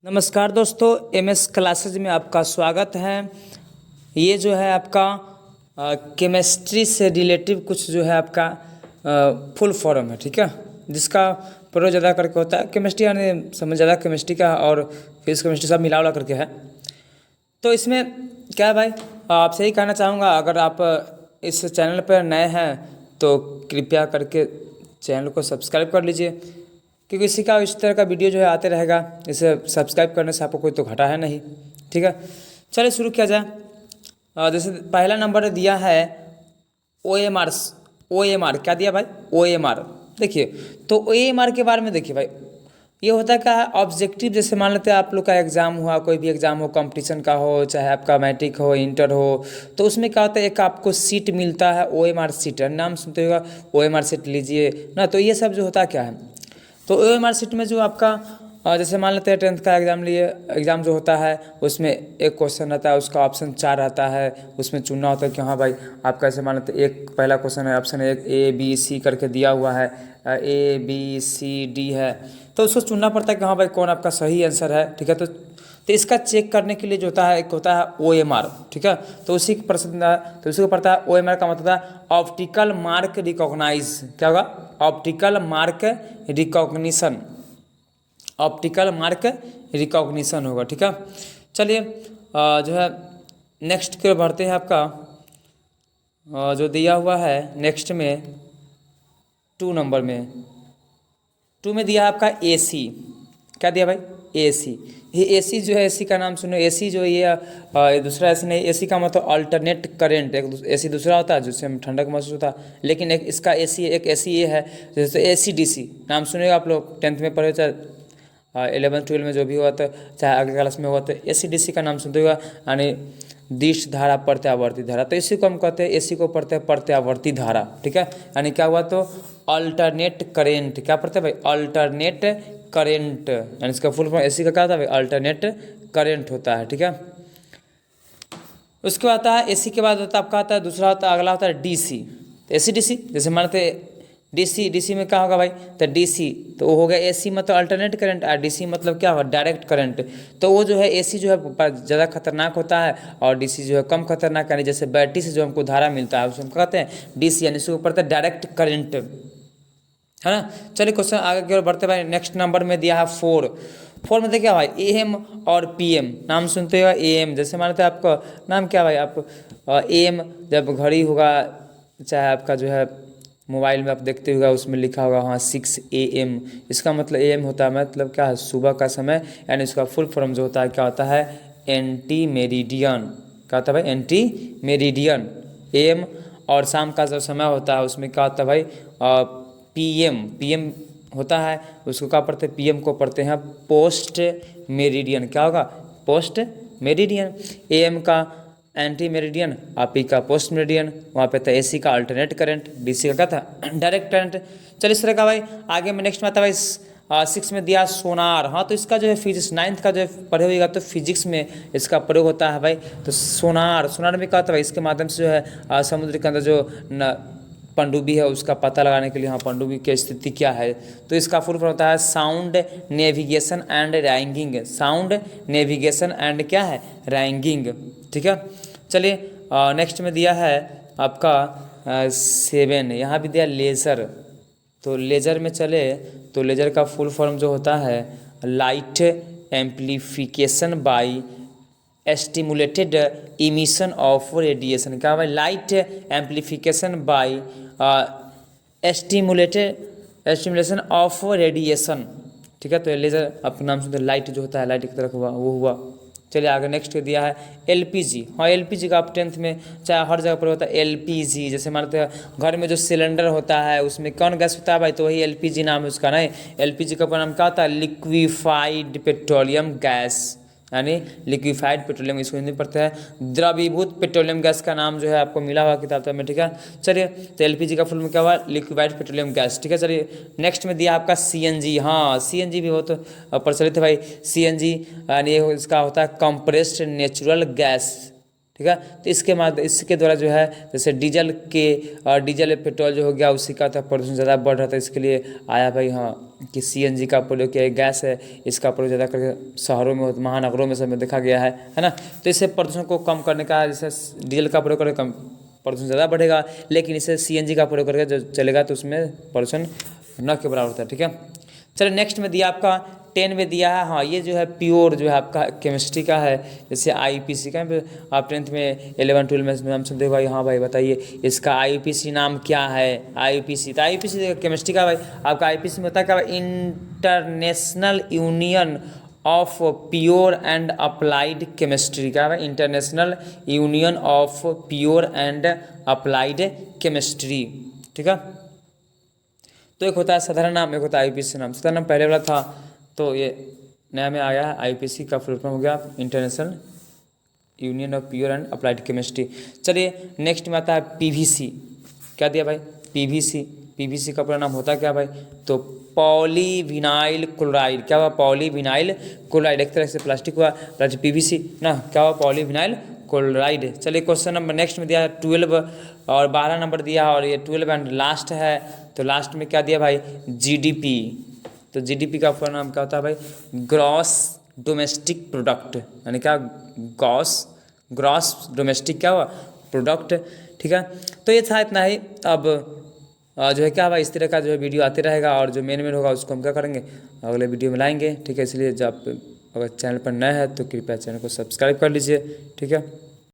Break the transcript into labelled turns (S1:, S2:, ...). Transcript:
S1: नमस्कार दोस्तों, MS classes में आपका स्वागत है। ये जो है आपका केमिस्ट्री से रिलेटिव कुछ जो है आपका फुल फॉर्म है, ठीक है, जिसका प्रयोग ज़्यादा करके होता है। केमिस्ट्री यानी समझ ज़्यादा केमिस्ट्री का और फिजिक्स केमिस्ट्री सब मिला करके है। तो इसमें क्या है भाई, आपसे ही कहना चाहूँगा, अगर आप इस चैनल पर नए हैं तो कृपया करके चैनल को सब्सक्राइब कर लीजिए, क्योंकि इस तरह का वीडियो जो है आते रहेगा। इसे सब्सक्राइब करने से आपको कोई तो घाटा है नहीं, ठीक है। चलिए शुरू किया जाए। जैसे पहला नंबर दिया है OMR। OMR क्या दिया भाई? OMR। देखिए, तो OMR के बारे में देखिए भाई, ये होता क्या है, ऑब्जेक्टिव। जैसे मान लेते हैं आप लोग का एग्ज़ाम हुआ, कोई भी एग्ज़ाम हो, कंपटीशन का हो, चाहे आपका मैट्रिक हो, इंटर हो, तो उसमें क्या होता है, एक आपको सीट मिलता है, OMR सीट। नाम सुनते होगा, OMR सीट लीजिए ना। तो ये सब जो होता क्या है, तो OMR सीट में जो आपका जैसे मान लेते हैं 10th का एग्ज़ाम लिए, एग्ज़ाम जो होता है उसमें एक क्वेश्चन रहता है, उसका ऑप्शन 4 रहता है, उसमें चुनना होता है कि हाँ भाई आपका ऐसे मान लेते हैं एक पहला क्वेश्चन है, ऑप्शन एक ABC करके दिया हुआ है, ABCD है, तो उसको चुनना पड़ता है कि हाँ भाई कौन आपका सही आंसर है, ठीक है। तो इसका चेक करने के लिए जो होता है, एक होता है OMR, ठीक है। तो उसी को पढ़ता है OMR का मतलब है ऑप्टिकल मार्क रिकॉग्नाइज। क्या होगा? Optical mark recognition. Optical mark recognition होगा, ठीक है। चलिए जो है नेक्स्ट की ओर बढ़ते हैं। आपका जो दिया हुआ है नेक्स्ट में 2 नंबर में, 2 में दिया है आपका AC। क्या दिया भाई? AC। ये AC जो है, AC का नाम सुनो। AC जो ये दूसरा AC नहीं, AC का मतलब अल्टरनेट करंट। एक AC दूसरा होता है जिससे हम ठंडक महसूस होता है, लेकिन एक इसका AC, एक AC ये है जैसे ACDC नाम सुनेगा आप लोग, 10th में पढ़े, चाहे 11th 12 में जो भी हुआ था, चाहे अगले क्लास में हुआ, तो ACDC का नाम सुनते होगा, यानी दिश धारा प्रत्यावर्ती धारा। तो इसी को हम कहते हैं, AC को पढ़ते हैं प्रत्यावर्ती धारा, ठीक है। यानी क्या हुआ, तो अल्टरनेट करेंट। क्या पढ़ते हैं भाई? अल्टरनेट करेंट, यानी इसका फुल फॉर्म AC का क्या होता है भाई? अल्टरनेट करेंट होता है, ठीक है। उसके बाद आता है AC के बाद होता है आपका आता है दूसरा होता है, अगला होता है DC। तो ACDC जैसे मानते DC में क्या होगा भाई? तो DC तो वो हो गया AC मतलब अल्टरनेट करंट, और DC मतलब क्या होगा? Direct current. तो वो जो है AC जो है ज़्यादा खतरनाक होता है, और DC जो है कम खतरनाक। यानी जैसे बैटरी से जो हमको धारा मिलता है उसको हम कहते हैं DC, यानी इसके ऊपर डायरेक्ट करंट, है ना। चलिए क्वेश्चन आगे की ओर बढ़ते भाई। नेक्स्ट नंबर में दिया है 4 में देखिए भाई AM और PM। नाम सुनते हो AM, जैसे मानते हैं आपका नाम क्या भाई? आप AM जब घड़ी होगा, चाहे आपका जो है मोबाइल में आप देखते होगा, उसमें लिखा होगा हाँ 6 AM। इसका मतलब AM होता है मतलब क्या है? सुबह का समय। यानी इसका फुल फॉर्म जो होता है क्या होता है? Anti meridian. क्या होता है भाई? Anti meridian. AM और शाम का जो समय होता है उसमें क्या होता है भाई? PM होता है, उसको क्या पढ़ते हैं? PM को पढ़ते हैं पोस्ट मेरिडियन। क्या होगा? Post meridian. AM का एंटी मेरिडियन, AP का पोस्ट मेरिडियन। वहाँ पे था AC का अल्टरनेट करंट, DC का क्या था? Direct current. चलिए इस तरह का भाई आगे में नेक्स्ट में आता है भाई 6 में दिया सोनार। हाँ, तो इसका जो है फिजिक्स 9th का जो है पढ़े हुएगा, तो फिजिक्स में इसका प्रयोग होता है भाई। तो सोनार में क्या होता है भाई? इसके माध्यम से जो है समुद्र के अंदर जो पनडुब्बी है उसका पता लगाने के लिए, हाँ पनडुब्बी की स्थिति क्या है, तो इसका फुल फॉर्म होता है sound navigation and ragging. Sound navigation and क्या है? रैंगिंग, ठीक है। चलिए नेक्स्ट में दिया है आपका 7। यहाँ भी दिया लेज़र। तो लेज़र में चले तो लेज़र का फुल फॉर्म जो होता है light amplification by stimulated emission of radiation. क्या भाई? Light amplification by stimulation of radiation, ठीक है। तो लेज़र आपका नाम सुनते लाइट जो होता है, लाइट की तरफ हुआ, वो हुआ। चलिए आगे नेक्स्ट दिया है LPG। हाँ, LPG का आप 10th में चाहे हर जगह पर होता है LPG। जैसे मानते हैं घर में जो सिलेंडर होता है उसमें कौन गैस होता है भाई? तो वही LPG नाम है उसका। नहीं, LPG का नाम क्या होता है? लिक्विफाइड पेट्रोलियम गैस, यानी लिक्विफाइड पेट्रोलियम। इसको हिंदी में पढ़ते हैं द्रवीभूत पेट्रोलियम गैस का नाम जो है आपको मिला हुआ किताब में, ठीक है। चलिए तो LPG का फुल में क्या हुआ? लिक्विफाइड पेट्रोलियम गैस, ठीक है। चलिए नेक्स्ट में दिया आपका CNG। हाँ, CNG भी बहुत प्रचलित है भाई। CNG यानी इसका होता है कंप्रेस्ड नेचुरल गैस, ठीक है। तो इसके द्वारा जो है जैसे डीजल पेट्रोल जो हो गया उसी का तो प्रदूषण ज़्यादा बढ़ रहा था, इसके लिए आया भाई हाँ कि CNG का प्रयोग किया, गैस है इसका प्रयोग ज़्यादा करके शहरों में महानगरों में सब में देखा गया है ना। तो इससे प्रदूषण को कम करने का, जैसे डीजल का प्रयोग करके कम प्रदूषण ज़्यादा बढ़ेगा, लेकिन इसे CNG का प्रयोग करके जो चलेगा तो उसमें प्रदूषण न के बराबर होता है, ठीक है। चलो नेक्स्ट में दिया आपका 10 में दिया है, हाँ ये जो है प्योर जो है आपका केमिस्ट्री का है, जैसे IUPAC का आप 10th में 11 12 में नाम सुनते हो भाई, हाँ भाई बताइए इसका IUPAC नाम क्या है। IUPAC तो IUPAC केमिस्ट्री का भाई आपका IUPAC में होता है क्या भाई, international union of pure and applied chemistry का भाई, international union of pure and applied chemistry, ठीक है। तो एक होता है साधारण नाम, एक होता है IUPAC नाम। साधारण नाम पहले वाला था, तो ये नया में आ गया है IUPAC का फुल फॉर्म हो गया international union of pure and applied chemistry. चलिए नेक्स्ट में आता है PVC। क्या दिया भाई, PVC का पूरा नाम होता है क्या भाई, तो पॉलीविनाइल क्लोराइड। क्या हुआ, पॉलीविनाइल क्लोराइड, एक तरह से प्लास्टिक हुआ, PVC ना, क्या हुआ पॉलीविनाइल क्लोराइड। चलिए क्वेश्चन नंबर नेक्स्ट में दिया है 12 और 12 नंबर दिया, और ये 12 एंड लास्ट है, तो लास्ट में क्या दिया भाई, GDP। तो GDP का पूरा नाम क्या होता है भाई, ग्रॉस डोमेस्टिक प्रोडक्ट, यानी क्या, ग्रॉस डोमेस्टिक क्या हुआ प्रोडक्ट, ठीक है। तो ये था इतना ही। अब जो है क्या भाई इस तरह का जो है वीडियो आते रहेगा, और जो मेन होगा उसको हम क्या करेंगे अगले वीडियो में लाएंगे, ठीक है। इसलिए जब अगर चैनल पर नए हैं तो कृपया चैनल को सब्सक्राइब कर लीजिए, ठीक है।